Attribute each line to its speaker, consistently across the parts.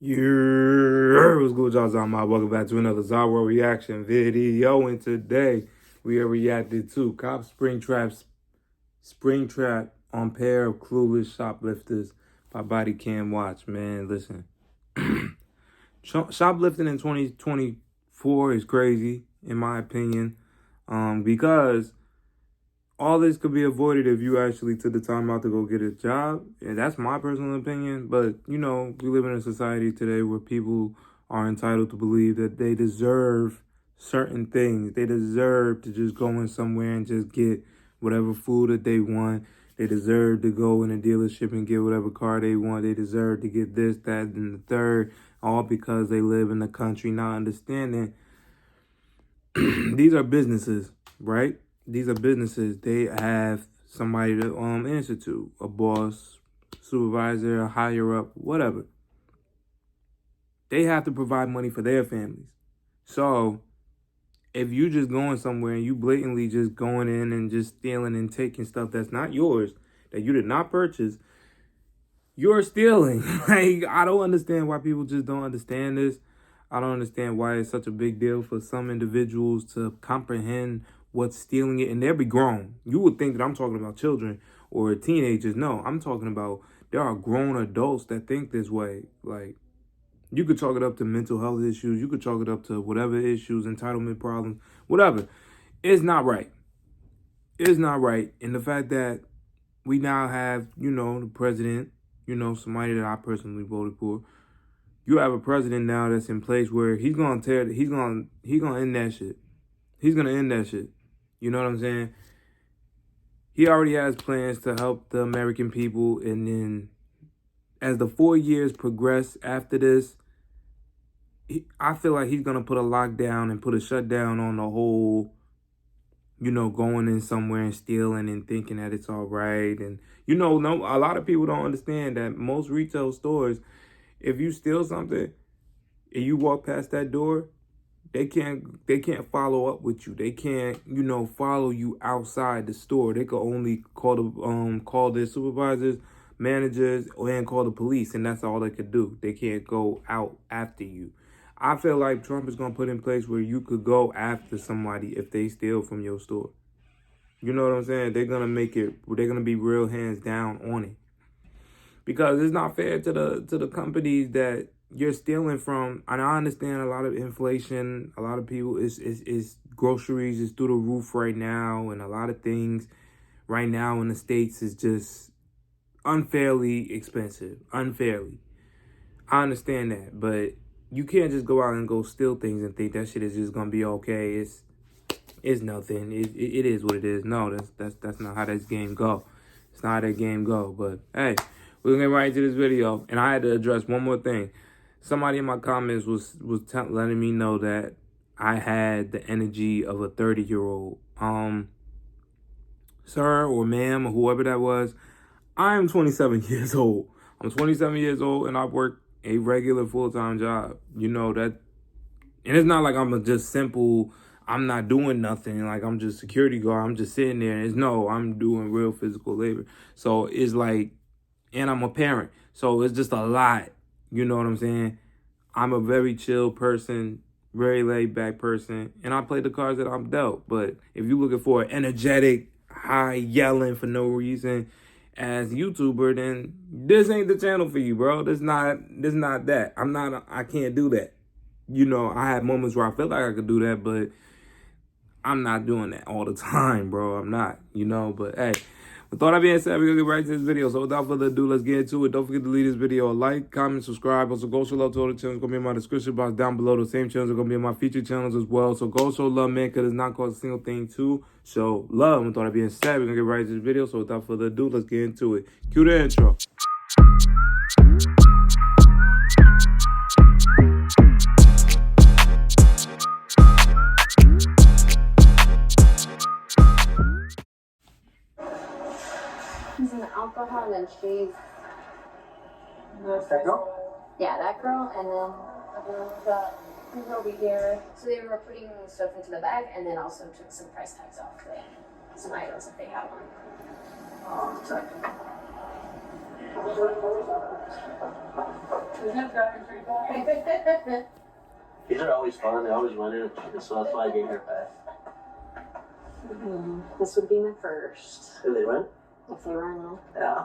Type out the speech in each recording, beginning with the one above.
Speaker 1: What's good, y'all? Welcome back to another zahier reaction video. And today we are reacted to Cop Springtrap on pair of Clueless Shoplifters by Body Cam Watch. Man, listen. Shoplifting in 2024 is crazy, in my opinion, because all this could be avoided if you actually took the time out to go get a job. And that's my personal opinion. But, you know, we live in a society today where people are entitled to believe that they deserve certain things. They deserve to just go in somewhere and just get whatever food that they want. They deserve to go in a dealership and get whatever car they want. They deserve to get this, that, and the third, all because they live in the country, not understanding these are businesses, right? These are businesses. They have somebody to answer to, a boss, supervisor, a higher up, whatever. They have to provide money for their families. So if you just going somewhere and you blatantly just going in and just stealing and taking stuff that's not yours, that you did not purchase, you're stealing. Like, I don't understand why people just don't understand this. I don't understand why it's such a big deal for some individuals to comprehend what's stealing it, and they'll be grown. You would think that I'm talking about children or teenagers. No, I'm talking about there are grown adults that think this way. Like, you could chalk it up to mental health issues. You could chalk it up to whatever issues, entitlement problems, whatever. It's not right. It's not right. And the fact that we now have, you know, the president, you know, somebody that I personally voted for. You have a president now that's in place where he's gonna end that shit. He's gonna end that shit. You know what I'm saying? He already has plans to help the American people, and then as the 4 years progress after this, I feel like he's gonna put a lockdown and put a shutdown on the whole, you know, going in somewhere and stealing and thinking that it's all right. And you know, a lot of people don't understand that most retail stores, if you steal something and you walk past that door, they can't follow up with you. They can't, you know, follow you outside the store. They could only call their supervisors, managers, and call the police, and that's all they could do. They can't go out after you. I feel like Trump is gonna put in place where you could go after somebody if they steal from your store. You know what I'm saying? They're gonna be real hands down on it. Because it's not fair to the companies that you're stealing from. And I understand a lot of inflation, a lot of people is groceries is through the roof right now, and a lot of things right now in the States is just unfairly expensive. Unfairly. I understand that, but you can't just go out and go steal things and think that shit is just gonna be okay. It's nothing. It is what it is. No, that's not how this game go. It's not how that game go. But hey, we're gonna get right into this video, and I had to address one more thing. Somebody in my comments was letting me know that I had the energy of a 30-year-old. Sir or ma'am or whoever that was, I am 27 years old. I'm 27 years old, and I work a regular full-time job. You know that, and it's not like I'm just simple. I'm not doing nothing. Like, I'm just security guard. I'm just sitting there. No, I'm doing real physical labor. So it's like, and I'm a parent. So it's just a lot. You know what I'm saying? I'm a very chill person, very laid back person, and I play the cards that I'm dealt. But if you're looking for an energetic, high yelling for no reason as YouTuber, then this ain't the channel for you, bro. This not that. I can't do that. You know, I have moments where I feel like I could do that, but I'm not doing that all the time, bro. I'm not, you know. But hey, with all that being said, we're gonna get right to this video. So without further ado, let's get into it. Don't forget to leave this video a like, comment, subscribe. Also, go show love to all the channels. Gonna be in my description box down below. The same channels are gonna be in my featured channels as well. So go show love, man, because it's not cost a single thing to show love. With all that being said, we're gonna get right to this video. So without further ado, let's get into it. Cue the intro.
Speaker 2: He's an alcohol and she's
Speaker 3: That girl?
Speaker 2: yeah, that girl, and then the girl over here. So they were putting stuff into the bag, and then also took some price tags off some items that they have on.
Speaker 3: Oh, check. These are always fun. They always run in, so that's why I get here fast.
Speaker 2: This would be my first.
Speaker 3: If they run?
Speaker 2: If they run,
Speaker 3: Yeah.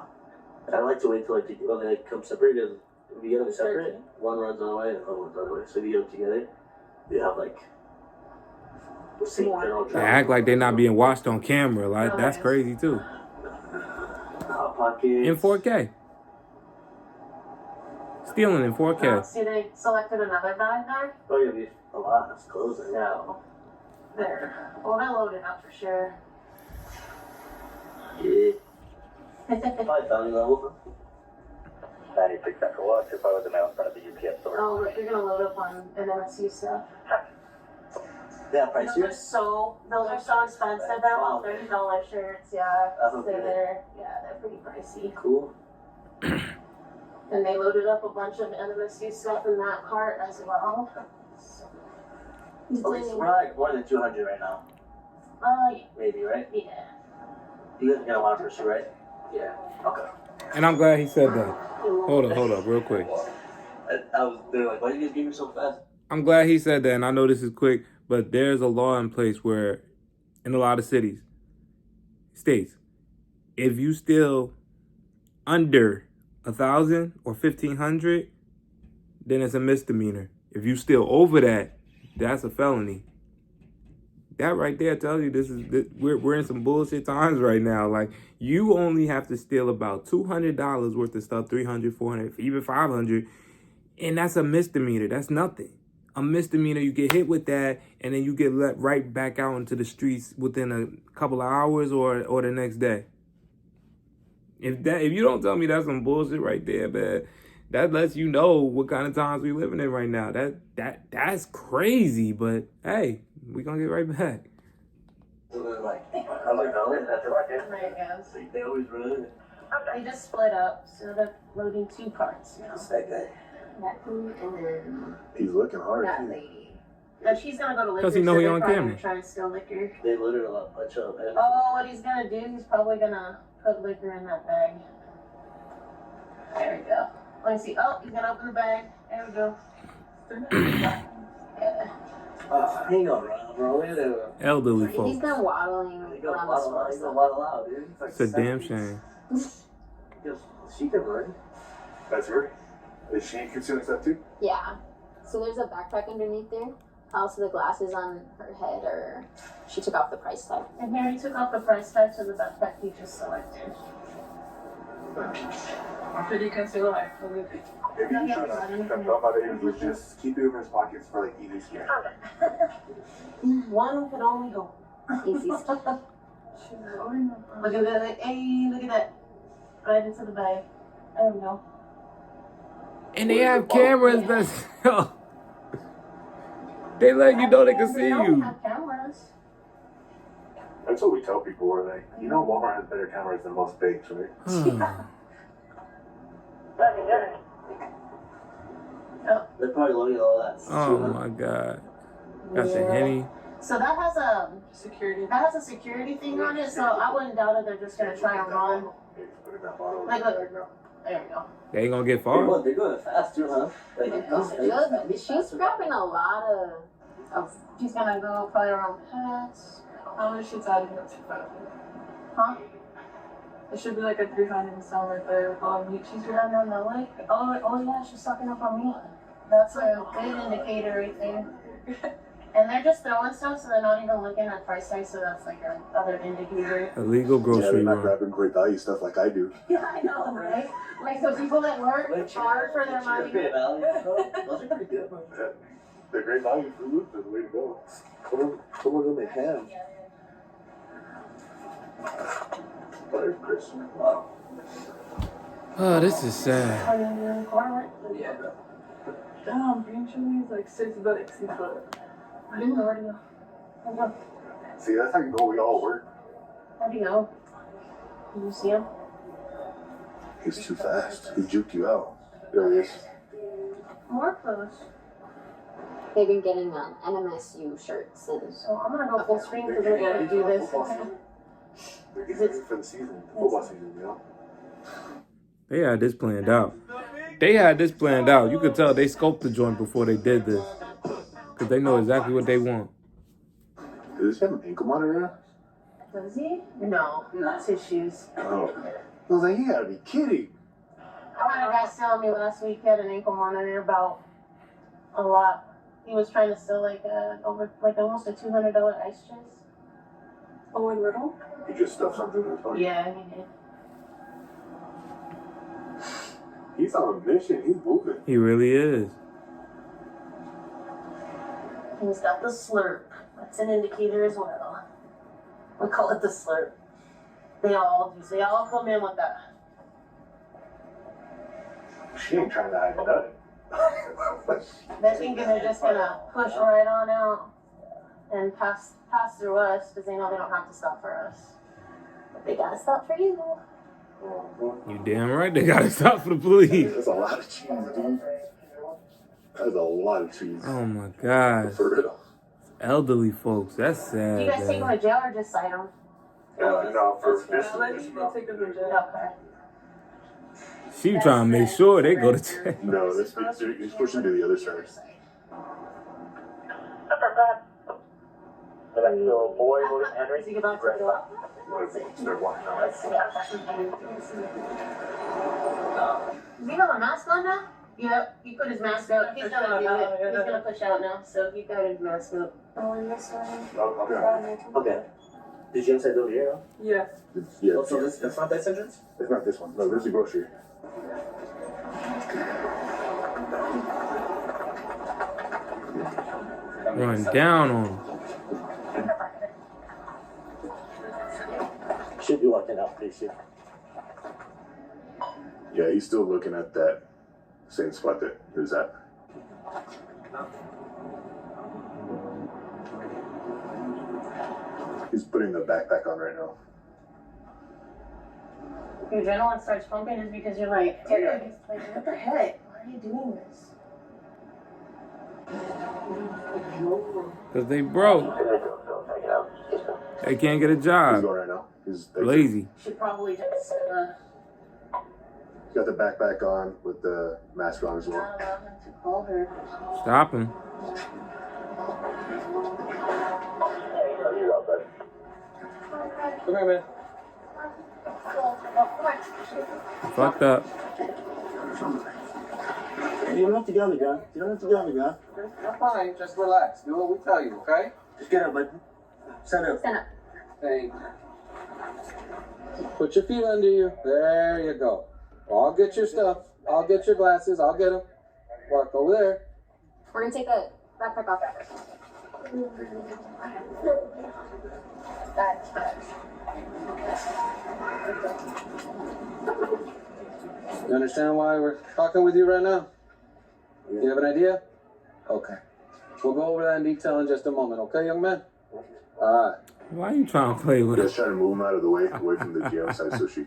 Speaker 3: I like to wait till like when they come separate, because if you get them separate, one runs on the way and the other one's on the way. So if you get them together, you have like the same general
Speaker 1: They
Speaker 3: travel.
Speaker 1: act like they're not being watched on camera. Like, that's crazy, too.
Speaker 3: Hot Pockets.
Speaker 1: In 4K. Stealing in 4K.
Speaker 2: see, they selected another bag there.
Speaker 3: Oh, yeah, there's a lot. It's closing.
Speaker 2: No. There. Well, they loaded up for sure.
Speaker 3: Yeah. Probably found you level.
Speaker 4: 96 Central Watch, if I was a male in front of the UPS store.
Speaker 2: Oh, look, you're gonna load up on an MSU stuff.
Speaker 3: Yeah, price
Speaker 2: Those
Speaker 3: here.
Speaker 2: are so expensive. They're all $30 shirts. Yeah,
Speaker 3: That's okay.
Speaker 2: they're pretty pricey.
Speaker 3: Cool.
Speaker 2: And they loaded up a bunch of MSU stuff in that cart as well. So,
Speaker 3: We're like more than 200 right now.
Speaker 2: yeah.
Speaker 3: Maybe, right?
Speaker 2: Yeah.
Speaker 3: You guys are gonna want to pursue, right? Yeah. Okay.
Speaker 1: And I'm glad he said that. Hold up, real quick.
Speaker 3: They're like, why do you guys give me so fast?
Speaker 1: I'm glad he said that, and I know this is quick, but there's a law in place where, in a lot of states, if you steal under 1,000 or 1,500, then it's a misdemeanor. If you steal over that, that's a felony. That right there tells you we're in some bullshit times right now. Like, you only have to steal about $200 worth of stuff, 300, 400, even 500, and that's a misdemeanor. That's nothing. A misdemeanor, you get hit with that, and then you get let right back out into the streets within a couple of hours or the next day. If you don't tell me that's some bullshit right there, man, that lets you know what kind of times we living in right now. That's crazy, but hey, we gonna get right back.
Speaker 3: I'm like, no, that's right.
Speaker 2: There it goes.
Speaker 3: They always run.
Speaker 2: They just split up, so they're loading two carts now.
Speaker 3: It's that guy.
Speaker 2: That dude and then
Speaker 4: He's looking hard,
Speaker 2: that
Speaker 4: too.
Speaker 2: lady. But she's gonna go to liquor.
Speaker 1: 'Cause he know
Speaker 2: so
Speaker 1: he
Speaker 2: they're
Speaker 1: on
Speaker 2: probably
Speaker 1: camera.
Speaker 2: gonna try and steal liquor.
Speaker 3: They loaded a bunch of them.
Speaker 2: Oh, what he's gonna do? He's probably gonna put liquor in that bag. There we go. Let me see. Oh, he's gonna open the bag. There we go. Yeah.
Speaker 3: Hang on, bro. Look at that.
Speaker 1: Elderly
Speaker 2: He's
Speaker 1: folks.
Speaker 2: been waddling
Speaker 3: He goes
Speaker 2: around the store.
Speaker 3: a lot out, dude.
Speaker 1: It's a damn shame.
Speaker 3: She can run.
Speaker 4: That's her. Is she concealing stuff too?
Speaker 2: Yeah. So there's a backpack underneath there. Also, the glasses on her head, or she took off the price tag. And here he took off the price tag to the backpack he just selected.
Speaker 5: Did he conceal it?
Speaker 4: If you should have thought about it, would just keep it in his pockets for like easy scan.
Speaker 2: One could only go. Easy stuff. Look at that. Hey, look at that. Right into the bag. There we go.
Speaker 1: And they have cameras that's they let you know they can see
Speaker 2: They don't
Speaker 1: you.
Speaker 2: have cameras.
Speaker 4: That's what we tell people. We're like, you know, Walmart has better cameras than most banks, right?
Speaker 3: They're probably loading all that.
Speaker 1: Oh my God. That's a Henny.
Speaker 2: So that has a
Speaker 5: Security.
Speaker 2: security thing on it. So I wouldn't doubt that they're just gonna try and run.
Speaker 4: Put in that bottle.
Speaker 2: Like, look. There we go.
Speaker 1: They ain't gonna get far.
Speaker 3: They're going faster, huh? Like,
Speaker 2: She's grabbing a lot of. She's gonna go probably around pets.
Speaker 5: How much she's adding up to 500?
Speaker 2: Huh?
Speaker 5: It should be like a 300 sound right there with all the meat she's grabbing.
Speaker 2: No, like, oh yeah, she's sucking up on me. That's a good indicator right there. And they're just throwing stuff, so they're not even looking at price tags, so that's like another indicator.
Speaker 1: Illegal
Speaker 4: Yeah,
Speaker 1: grocery
Speaker 4: they're not
Speaker 1: run.
Speaker 4: grabbing great value stuff like I do.
Speaker 2: Yeah, I know, right? Like, so people that work hard for their money.
Speaker 3: Those are pretty good, man.
Speaker 4: They're great value food. They're the way to go.
Speaker 3: Some of them they have.
Speaker 4: They're crisp.
Speaker 3: Wow.
Speaker 1: Oh, this is sad.
Speaker 5: Yeah. Damn, green chili is like $6.
Speaker 2: I didn't know where to go. Where'd he go?
Speaker 4: See, that's how you know we all work.
Speaker 2: Where'd he go? Did you see him?
Speaker 4: He's too fast. He juked you out. There he is.
Speaker 2: More clothes.
Speaker 6: They've been getting NMSU shirts and
Speaker 2: So I'm gonna go full screen because we're gonna do this.
Speaker 4: They're getting ready for the season, the football season, you know?
Speaker 1: They had this planned out. They had this planned out. You could tell they scoped the joint before they did this. Because they know exactly what they want.
Speaker 4: Does he have an ankle monitor?
Speaker 2: Does he? No, that's his shoes.
Speaker 4: Oh. I was like, you gotta be kidding.
Speaker 2: One of the guys telling me last week he had an ankle monitor about a lot. He was trying to steal like almost a $200 ice chest.
Speaker 5: Oh, and Riddle?
Speaker 4: He just stuffed something in his pocket.
Speaker 2: Yeah, he did.
Speaker 4: He's on a mission. He's moving.
Speaker 1: He really is.
Speaker 2: He's got the slurp. That's an indicator as well. We call it the slurp. They all do. They all come in with that.
Speaker 4: She ain't trying to hide nothing.
Speaker 2: They're thinking they're just gonna push right on out and pass through us because they know they don't have to stop for us. But they gotta stop for you.
Speaker 1: You damn right they gotta stop for the police.
Speaker 4: That's a lot of cheese, dude. That's a lot of cheese.
Speaker 1: Oh my gosh.
Speaker 4: For real.
Speaker 1: Elderly folks, that's sad.
Speaker 2: You guys take them
Speaker 1: man.
Speaker 2: to jail or just cite them?
Speaker 4: No, for this.
Speaker 5: They'll take them to jail.
Speaker 2: Okay.
Speaker 1: She trying to make sure they go to jail.
Speaker 4: No, he's pushing to the other side.
Speaker 3: So, boy, Henry.
Speaker 2: Is he about to go?
Speaker 4: They're walking out.
Speaker 2: Does he have a mask on now? Yep, he put his mask up. He's gonna do it. He's gonna push out now, so he got his mask up. Oh, and this one.
Speaker 4: Okay.
Speaker 3: Okay. Did you inside over here?
Speaker 5: Yeah.
Speaker 4: Yeah.
Speaker 3: Oh, so that's not that entrance?
Speaker 4: It's not this one. No, there's the grocery.
Speaker 1: Run down on him.
Speaker 3: Should be walking out pretty soon.
Speaker 4: Yeah, he's still looking at that same spot that he was at. He's putting the backpack on right now.
Speaker 2: Your adrenaline starts pumping is because you're like, what the heck? Why are you doing this?
Speaker 1: Because they broke. They can't get a
Speaker 4: He's
Speaker 1: job.
Speaker 4: going right now. He's
Speaker 1: Lazy.
Speaker 2: Should probably just
Speaker 4: He's got the backpack on with the mask on as well.
Speaker 2: not allow him to call her.
Speaker 1: Stop him.
Speaker 3: Come here, man.
Speaker 1: Fucked up.
Speaker 3: You don't have to get on the ground. You don't have to get on the ground.
Speaker 7: You're fine. Just relax. Do what we tell you, okay?
Speaker 3: Just get up, bud. Stand up.
Speaker 2: Stand up.
Speaker 7: Thanks. Put your feet under you. There you go. I'll get your stuff. I'll get your glasses. I'll get them. Walk over there.
Speaker 6: We're gonna take the backpack off.
Speaker 2: That's
Speaker 7: You understand why we're talking with you right now? You have an idea? Okay. We'll go over that in detail in just a moment, okay, young man? All right.
Speaker 1: Why are you trying to play with
Speaker 4: Just
Speaker 1: him?
Speaker 4: trying to move him out of the way, away from the jail side so she.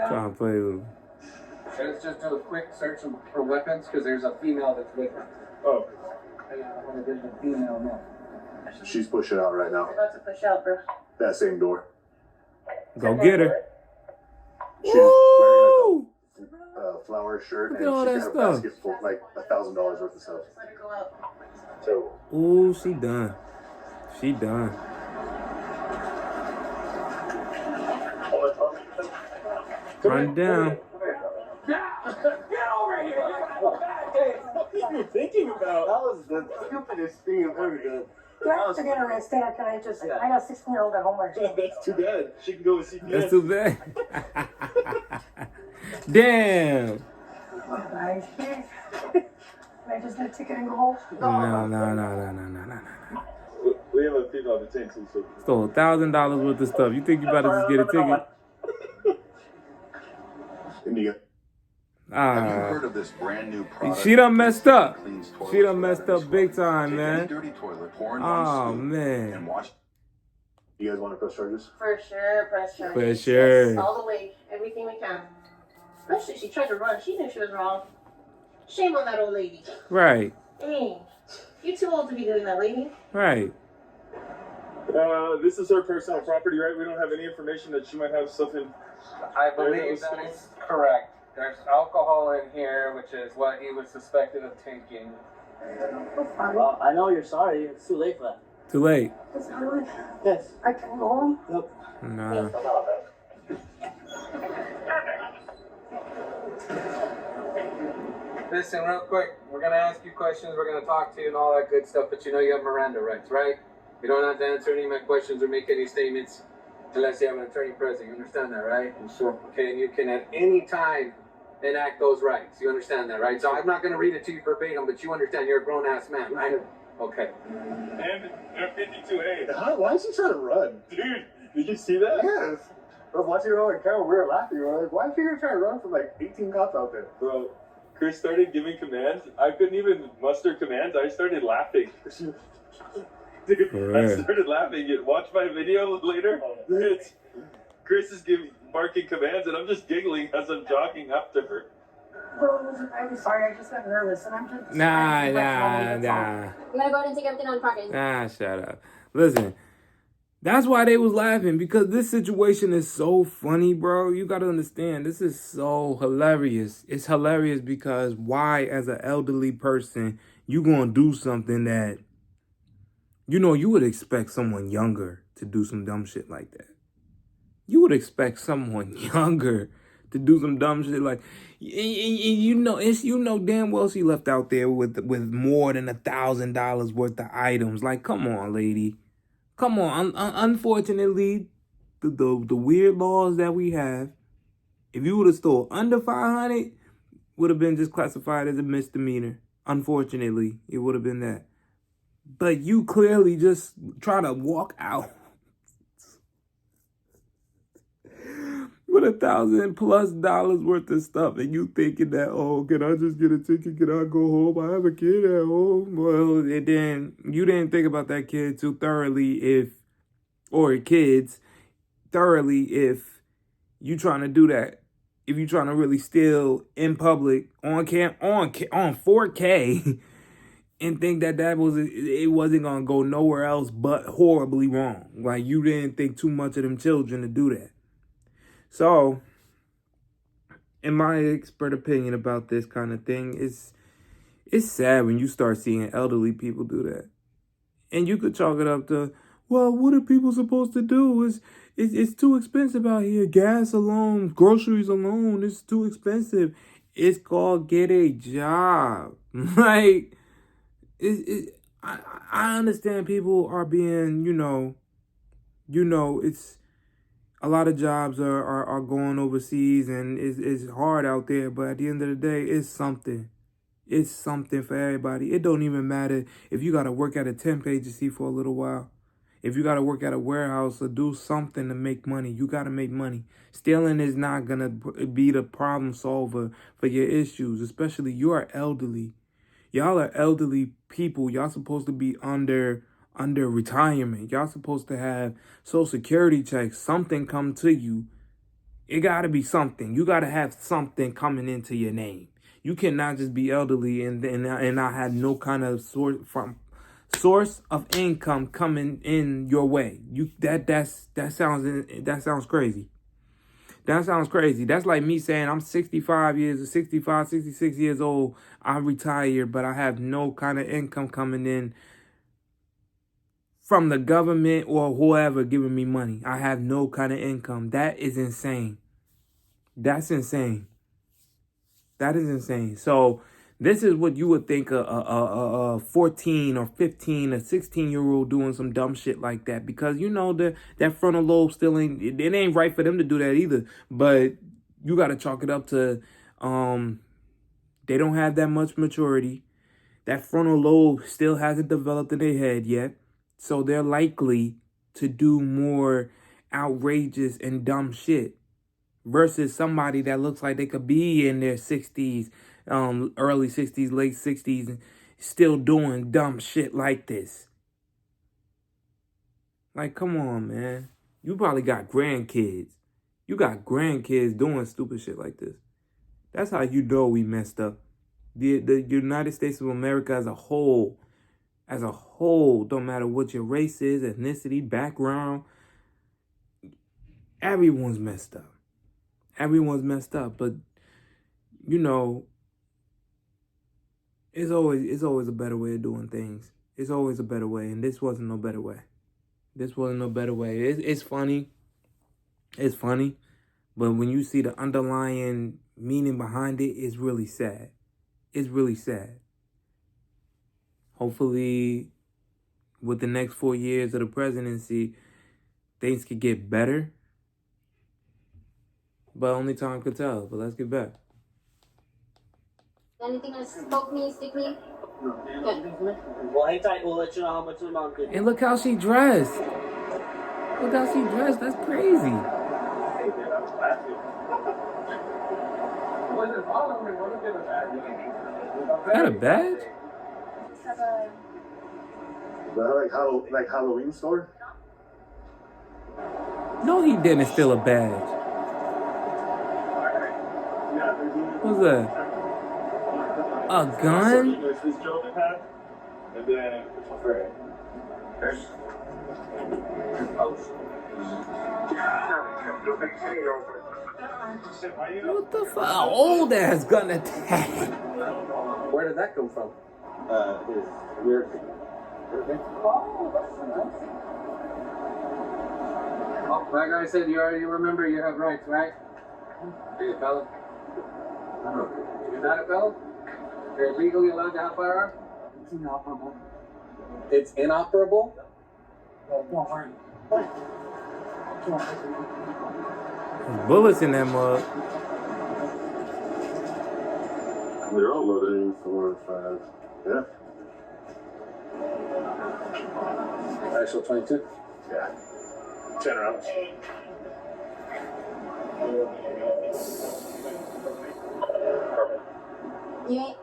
Speaker 1: Trying to play with him.
Speaker 7: Let's just do a quick search for weapons because there's a female that's with her.
Speaker 4: Oh.
Speaker 7: I want to get the female now.
Speaker 4: She's pushing out right now.
Speaker 2: about to push out, bro.
Speaker 4: That same door.
Speaker 1: Go get her.
Speaker 4: She's wearing
Speaker 1: Woo!
Speaker 4: like a flower shirt
Speaker 1: Look
Speaker 4: and
Speaker 1: at all
Speaker 4: she
Speaker 1: that
Speaker 4: got a
Speaker 1: stuff.
Speaker 4: basket full, like $1,000 worth of stuff.
Speaker 2: Just let her go out.
Speaker 4: So
Speaker 1: Ooh, she done. She done. Run down.
Speaker 3: What are you thinking about? That was the stupidest thing I've ever done.
Speaker 8: Do I have to get arrested or can I just, I got a 16-year-old at home working.
Speaker 3: That's too bad. She can go with CPS.
Speaker 1: That's too bad. Damn.
Speaker 8: Nice. Can I just get a ticket and go home?
Speaker 1: No.
Speaker 3: We have a female detention, so.
Speaker 1: Stole $1,000 worth of stuff. You think you about to just get a ticket?
Speaker 4: India.
Speaker 9: Have you
Speaker 1: Ah,
Speaker 9: heard of this brand new product?
Speaker 1: she done messed up.
Speaker 9: Cleans toilets
Speaker 1: She done messed
Speaker 9: without
Speaker 1: up big
Speaker 9: scrubbing?
Speaker 1: time,
Speaker 9: Take
Speaker 1: man.
Speaker 9: any dirty toilet, pour in
Speaker 1: Oh,
Speaker 9: one scoop,
Speaker 1: man.
Speaker 9: and watch.
Speaker 4: You guys want to press charges?
Speaker 2: For sure, press charges.
Speaker 1: For sure.
Speaker 2: Yes, all the way. Everything we can. Especially she tried to run. She knew she was wrong. Shame on that old lady.
Speaker 1: Right,
Speaker 2: Dang. You too old to be doing that, lady.
Speaker 1: right.
Speaker 10: This is her personal property, right? We don't have any information that she might have stuff in
Speaker 7: I believe that is correct. There's alcohol in here, which is what he was suspected of taking.
Speaker 3: Well, I know you're sorry. It's too late for that.
Speaker 1: Too late.
Speaker 8: It's early.
Speaker 3: Yes.
Speaker 8: I can go home.
Speaker 3: Nope.
Speaker 1: Nah.
Speaker 7: Listen, real quick. We're gonna ask you questions. We're gonna talk to you and all that good stuff. But you know you have Miranda rights, right? You don't have to answer any of my questions or make any statements unless you have an attorney present. You understand that, right?
Speaker 3: Sure.
Speaker 7: Okay, and you can at any time enact those rights. You understand that, right? So I'm not gonna read it to you verbatim, but you understand you're a grown-ass man, right? Okay.
Speaker 4: And they're 52A.
Speaker 10: Why is he trying to run?
Speaker 4: Dude, did you see that?
Speaker 10: Yes. I was watching it on camera. We were laughing. We were like, why is he trying to run from like 18 cops out there?
Speaker 4: Bro, Chris started giving commands. I couldn't even muster commands. I started laughing. Dude,
Speaker 1: Right.
Speaker 4: I started laughing. Watch my video later. It's Chris is barking commands, and I'm just giggling as I'm jogging after her.
Speaker 8: Bro, I'm sorry. I just got nervous, and I'm just.
Speaker 1: Nah.
Speaker 6: I'm gonna go ahead and take everything on parking.
Speaker 1: Nah, shut up. Listen, that's why they was laughing, because this situation is so funny, bro. You gotta understand, this is so hilarious. It's hilarious because why, as an elderly person, you gonna do something that, you would expect someone younger to do some dumb shit like that. You would expect someone younger to do some dumb shit like, damn well she left out there with more than $1,000 worth of items. Like, come on, lady, come on. Unfortunately, the weird laws that we have, if you would have stole under 500, would have been just classified as a misdemeanor. Unfortunately, it would have been that. But you clearly just try to walk out with $1,000+ worth of stuff, and you thinking that, oh, can I just get a ticket? Can I go home? I have a kid at home. Well, and then you didn't think about that kid too thoroughly, or kids thoroughly, if you trying to do that. If you trying to really steal in public on 4K. And think that it wasn't gonna go nowhere else but horribly wrong. Like, you didn't think too much of them children to do that. So, in my expert opinion about this kind of thing, it's sad when you start seeing elderly people do that. And you could chalk it up to, well, what are people supposed to do? It's too expensive out here. Gas alone, groceries alone, it's too expensive. It's called get a job. Like, I understand people are being, it's a lot of jobs are going overseas, and it's hard out there, but at the end of the day, it's something. It's something for everybody. It don't even matter if you got to work at a temp agency for a little while. If you got to work at a warehouse or do something to make money, you got to make money. Stealing is not going to be the problem solver for your issues, especially you are elderly. Y'all are elderly people. Y'all supposed to be under retirement. Y'all supposed to have Social Security checks. Something come to you. It got to be something. You got to have something coming into your name. You cannot just be elderly and not have no kind of source of income coming in your way. That sounds crazy. That sounds crazy. That's like me saying I'm 66 years old. I'm retired, but I have no kind of income coming in from the government or whoever giving me money. I have no kind of income. That is insane. That's insane. That is insane. So this is what you would think a 14 or 15 or 16-year-old doing some dumb shit like that, because that frontal lobe still it ain't right for them to do that either. But you got to chalk it up to they don't have that much maturity. That frontal lobe still hasn't developed in their head yet, so they're likely to do more outrageous and dumb shit versus somebody that looks like they could be in their 60s, early 60s, late 60s, and still doing dumb shit like this. Like, come on, man. You probably got grandkids. You got grandkids doing stupid shit like this. That's how you know we messed up. The United States of America as a whole, don't matter what your race is, ethnicity, background, everyone's messed up. everyone's messed up, but you know, it's always a better way of doing things. It's always a better way, and this wasn't no better way. This wasn't no better way. It's funny. It's funny, but when you see the underlying meaning behind it, it's really sad. It's really sad. Hopefully, with the next 4 years of the presidency, things could get better. But only time could tell. But let's get back.
Speaker 6: Anything that's poke me, stick me? Good.
Speaker 3: Well, hang tight. We'll let you know how much the amount could be.
Speaker 1: And look how she dressed. Look how she dressed. That's crazy. Is that a badge?
Speaker 10: Is that like Halloween store?
Speaker 1: No, he didn't steal a badge. What's that? A gun?
Speaker 4: And then
Speaker 1: What the fuck? Old ass gun attack.
Speaker 7: Where did that come from?
Speaker 3: His weird.
Speaker 7: Oh, like I said, you already remember you have rights, right? Are you a felon? You're not a felon? You're legally allowed to have a firearm?
Speaker 10: It's inoperable.
Speaker 7: It's inoperable?
Speaker 10: Don't worry.
Speaker 1: There's bullets in that mug.
Speaker 10: They're all loaded 4 or 5. Yeah.
Speaker 7: Actual 22?
Speaker 10: Yeah. 10 rounds.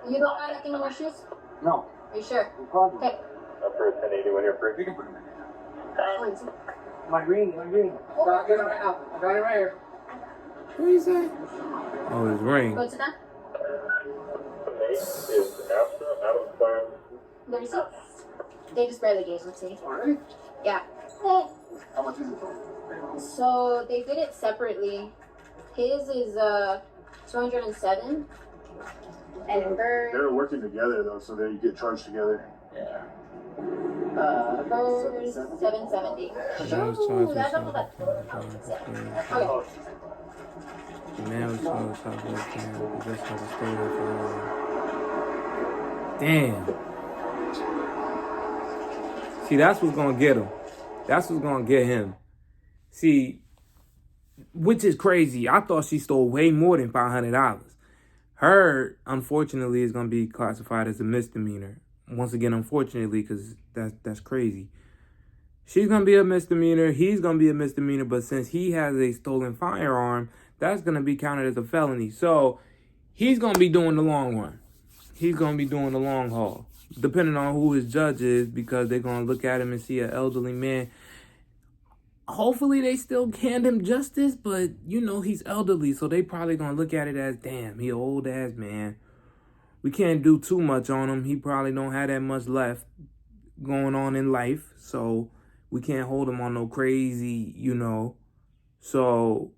Speaker 6: You don't have anything in your shoes?
Speaker 10: No.
Speaker 6: Are you sure?
Speaker 10: No problem.
Speaker 6: Okay.
Speaker 4: up for a 1080 when you're free.
Speaker 10: You can put them in. My ring.
Speaker 7: Stop, get it right now. I got it right here.
Speaker 1: What you say? Oh, his ring.
Speaker 6: Go to that.
Speaker 4: The name is out of time.
Speaker 6: The receipts. They just barely gave them to me.
Speaker 10: Already?
Speaker 6: Yeah.
Speaker 10: How much is it for?
Speaker 6: So they did it separately. His is 207. And hers
Speaker 10: They're working together though, so they get charged together.
Speaker 3: Yeah.
Speaker 6: hers 770. Ooh, that's not bad. Okay.
Speaker 1: The man was trying to stop that damn possession of the stolen firearm. Damn. See, that's what's gonna get him. That's what's gonna get him. See, which is crazy. I thought she stole way more than $500. Her, unfortunately, is gonna be classified as a misdemeanor. Once again, unfortunately, because that's crazy. She's gonna be a misdemeanor. He's gonna be a misdemeanor. But since he has a stolen firearm, that's gonna be counted as a felony. So he's gonna be doing the long run. He's gonna be doing the long haul, depending on who his judge is, because they're gonna look at him and see an elderly man. Hopefully they still hand him justice, but you know he's elderly, so they probably gonna look at it as, damn, he an old ass man. We can't do too much on him. He probably don't have that much left going on in life, so we can't hold him on no crazy, you know. So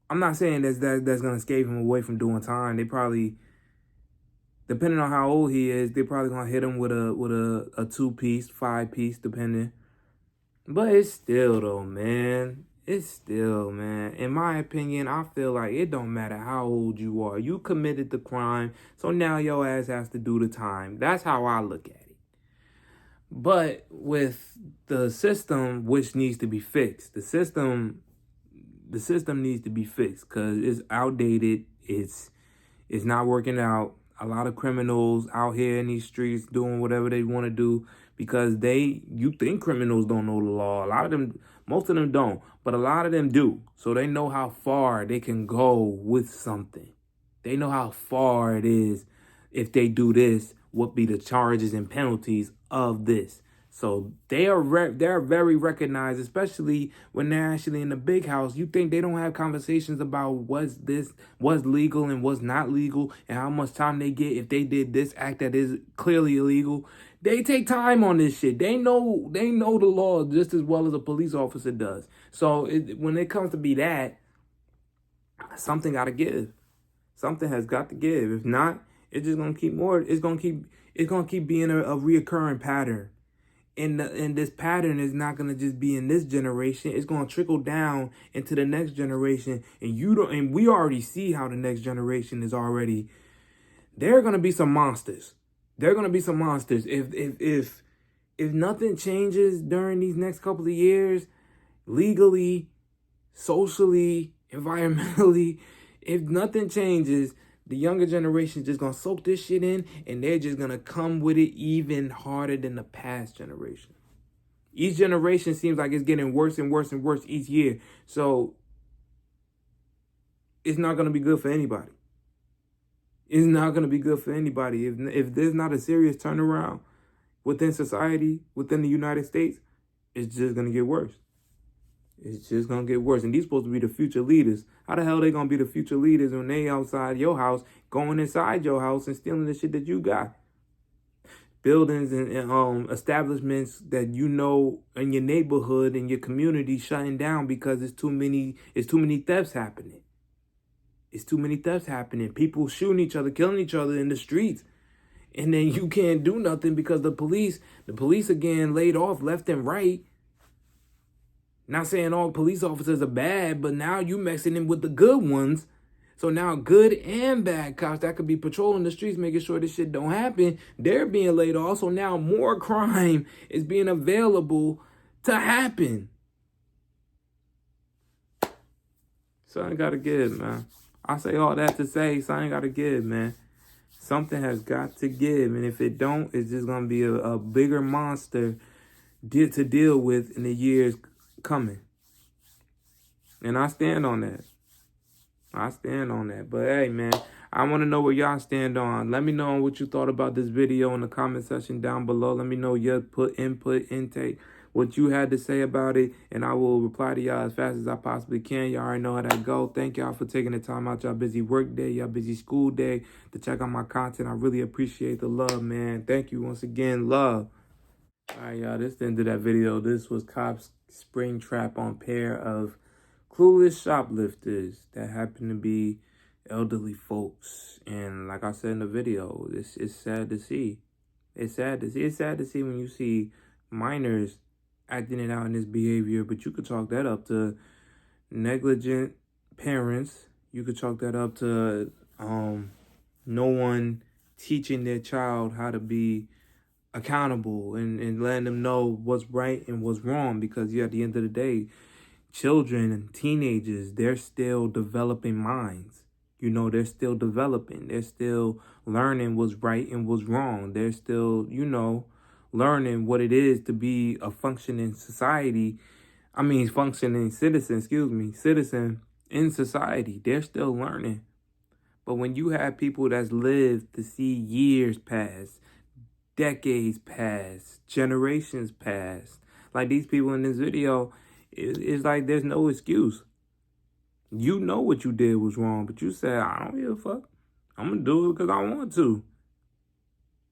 Speaker 1: I'm not saying that's gonna escape him away from doing time. They probably, depending on how old he is, they're probably gonna hit him with a 2-piece, 5-piece, depending. But it's still though, man. It's still, man. In my opinion, I feel like it don't matter how old you are. You committed the crime, so now your ass has to do the time. That's how I look at it. But with the system, which needs to be fixed, the system needs to be fixed because it's outdated. It's not working out. A lot of criminals out here in these streets doing whatever they want to do because you think criminals don't know the law. A lot of them, most of them don't, but a lot of them do. So they know how far they can go with something. They know how far it is. If they do this, what be the charges and penalties of this. So they're very recognized, especially when they're actually in the big house. You think they don't have conversations about what's legal and what's not legal and how much time they get if they did this act that is clearly illegal. They take time on this shit. They know the law just as well as a police officer does. So when it comes to be that, something got to give. Something has got to give. If not, it's just gonna keep more. It's gonna keep being a reoccurring pattern. And this pattern is not gonna just be in this generation. It's gonna trickle down into the next generation. And we already see how the next generation is already. There are gonna be some monsters. There are gonna be some monsters. If nothing changes during these next couple of years, legally, socially, environmentally, if nothing changes, the younger generation is just going to soak this shit in, and they're just going to come with it even harder than the past generation. Each generation seems like it's getting worse and worse and worse each year. So it's not going to be good for anybody. It's not going to be good for anybody. If there's not a serious turnaround within society, within the United States, it's just going to get worse. It's just going to get worse. And these supposed to be the future leaders. How the hell they going to be the future leaders when they outside your house, going inside your house and stealing the shit that you got? Buildings and establishments that you know in your neighborhood and your community shutting down because it's too many thefts happening. It's too many thefts happening. People shooting each other, killing each other in the streets. And then you can't do nothing because the police again laid off left and right. Not saying all police officers are bad, but now you mixing in with the good ones. So now good and bad cops that could be patrolling the streets, making sure this shit don't happen, they're being laid off. So now more crime is being available to happen. Something gotta give, man. I say all that to say something gotta give, man. Something has got to give. And if it don't, it's just gonna be a bigger monster to deal with in the years coming. And I stand on that. But hey, man, I want to know where y'all stand on. Let me know what you thought about this video in the comment section down below. Let me know your input, intake, what you had to say about it, and I will reply to y'all as fast as I possibly can. Y'all already know how that go. Thank y'all for taking the time out y'all busy work day, y'all busy school day to check out my content. I really appreciate the love, man. Thank you once again. Love. All right, y'all, this is the end of that video. This was cops spring trap on pair of clueless shoplifters that happen to be elderly folks. And like I said in the video, it's sad to see. It's sad to see. It's sad to see when you see minors acting it out in this behavior, but you could chalk that up to negligent parents. You could chalk that up to no one teaching their child how to be accountable and letting them know what's right and what's wrong, because at the end of the day, children and teenagers, they're still developing minds. You know, they're still developing. They're still learning what's right and what's wrong. They're still, you know, learning what it is to be a functioning functioning citizen in society. They're still learning. But when you have people that's lived to see years pass, decades pass, generations pass, like these people in this video, it's like there's no excuse. You know what you did was wrong, but you said, I don't give a fuck. I'm going to do it because I want to.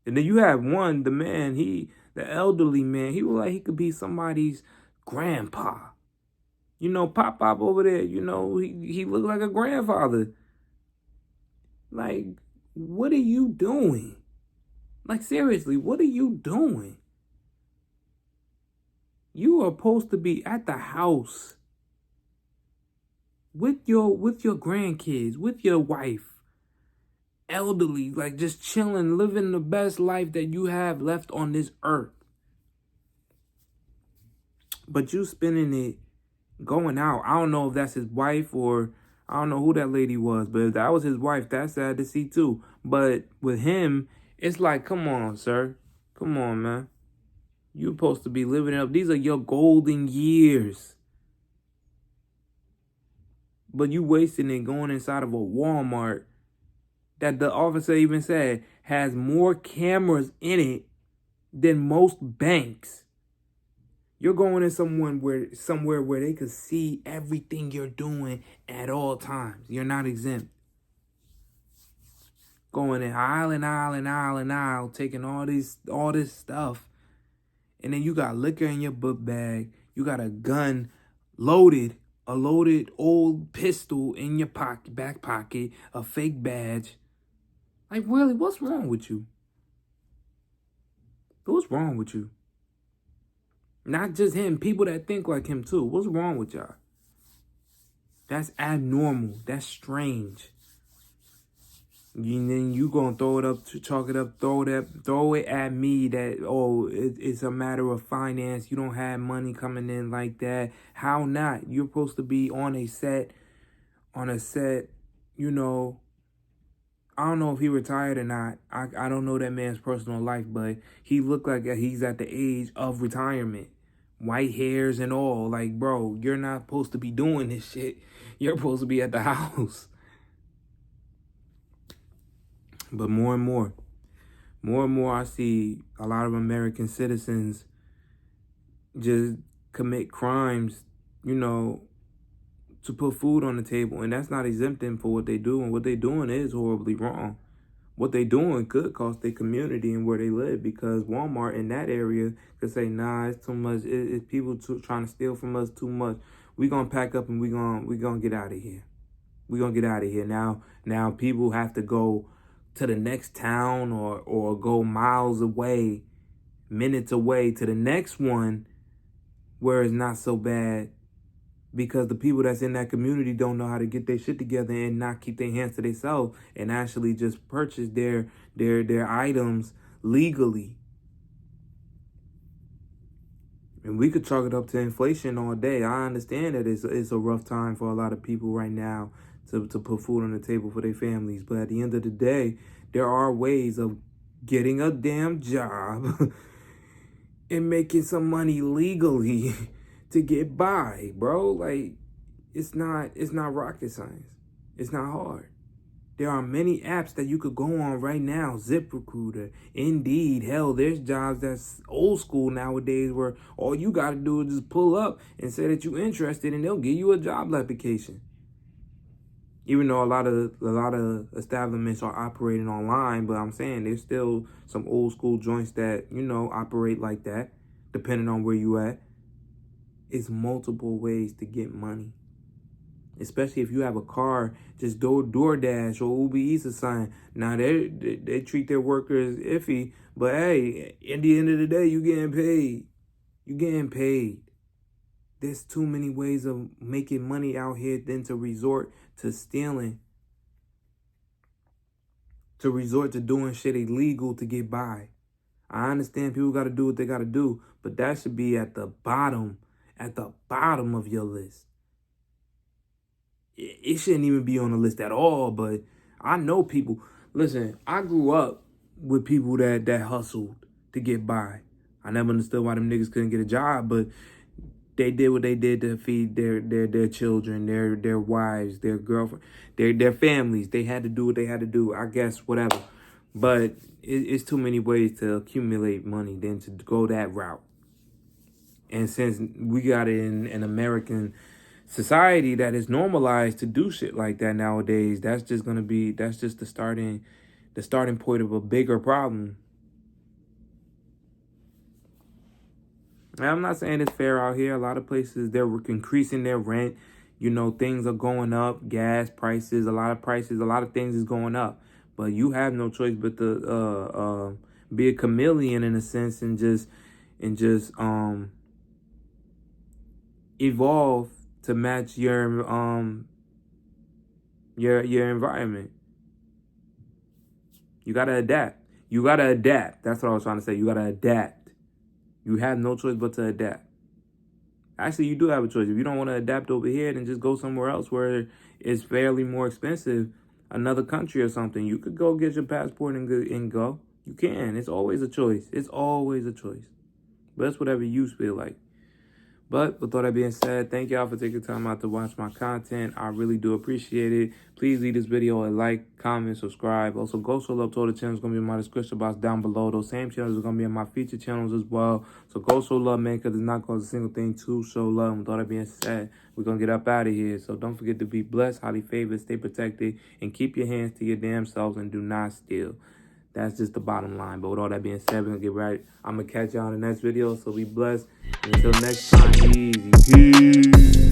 Speaker 1: And then you have the elderly man, he was like he could be somebody's grandpa. You know, Pop over there, you know, he looked like a grandfather. Like, what are you doing? Like, seriously, what are you doing? You are supposed to be at the house with your grandkids, with your wife, elderly, like just chilling, living the best life that you have left on this earth. But you spending it going out. I don't know if that's his wife or I don't know who that lady was, but if that was his wife, that's sad to see too. But with him, it's like, come on, sir. Come on, man. You're supposed to be living it up. These are your golden years. But you wasting it going inside of a Walmart that the officer even said has more cameras in it than most banks. You're going in somewhere where they could see everything you're doing at all times. You're not exempt. Going in aisle and aisle and aisle and aisle, taking all this stuff. And then you got liquor in your book bag. You got a gun loaded a loaded old pistol in your back pocket, a fake badge. Like, really, what's wrong with you? What's wrong with you? Not just him, people that think like him too. What's wrong with y'all? That's abnormal. That's strange. And then you gonna throw it up, chalk it up, throw it at me that, oh, it's a matter of finance. You don't have money coming in like that. How not? You're supposed to be on a set, you know. I don't know if he retired or not. I don't know that man's personal life, but he looked like he's at the age of retirement. White hairs and all. Like, bro, you're not supposed to be doing this shit. You're supposed to be at the house. But more and more I see a lot of American citizens just commit crimes, you know, to put food on the table. And that's not exempting for what they do. And what they doing is horribly wrong. What they doing could cost their community and where they live, because Walmart in that area could say, nah, it's too much. It's people trying to steal from us too much. We gonna pack up and we gonna get out of here. We gonna get out of here. Now people have to go to the next town or go miles away, minutes away to the next one where it's not so bad, because the people that's in that community don't know how to get their shit together and not keep their hands to themselves and actually just purchase their items legally. And we could chalk it up to inflation all day. I understand that it's a rough time for a lot of people right now to put food on the table for their families. But at the end of the day, there are ways of getting a damn job and making some money legally to get by, bro. Like, it's not rocket science. It's not hard. There are many apps that you could go on right now. ZipRecruiter, Indeed. Hell, there's jobs that's old school nowadays where all you got to do is just pull up and say that you're interested and they'll give you a job application. Even though a lot of establishments are operating online, but I'm saying there's still some old school joints that, you know, operate like that, depending on where you at. It's multiple ways to get money. Especially if you have a car, just DoorDash or Uber Eats or something. Now, they treat their workers iffy, but hey, at the end of the day, you getting paid. You getting paid. There's too many ways of making money out here than to resort to stealing. To resort to doing shit illegal to get by. I understand people got to do what they got to do, but that should be at the bottom of your list. It shouldn't even be on the list at all, but I know people. Listen, I grew up with people that hustled to get by. I never understood why them niggas couldn't get a job, but they did what they did to feed their children, their wives, their girlfriend, their families. They had to do what they had to do, I guess, whatever. But it's too many ways to accumulate money than to go that route. And since we got it in an American society that is normalized to do shit like that nowadays, that's just the starting point of a bigger problem. And I'm not saying it's fair out here. A lot of places, they're increasing their rent. You know, things are going up, gas prices, a lot of things is going up. But you have no choice but to be a chameleon in a sense and just evolve to match your environment. You gotta adapt. That's what I was trying to say. You gotta adapt. You have no choice but to adapt. Actually, you do have a choice. If you don't want to adapt over here, then just go somewhere else where it's fairly more expensive, another country or something. You could go get your passport and go. You can. It's always a choice. It's always a choice. But that's whatever you feel like. But with all that being said, thank y'all for taking time out to watch my content. I really do appreciate it. Please leave this video a like, comment, subscribe. Also, Go Solo Up to all the channels going to be in my description box down below. Those same channels are going to be in my feature channels as well. So go show love, man, because it's not cost a single thing to show love. And with all that being said, we're going to get up out of here. So don't forget to be blessed, highly favored, stay protected, and keep your hands to your damn selves and do not steal. That's just the bottom line. But with all that being said, we're going to get right. I'm going to catch y'all in the next video. So be blessed. And until next time, be easy. Peace.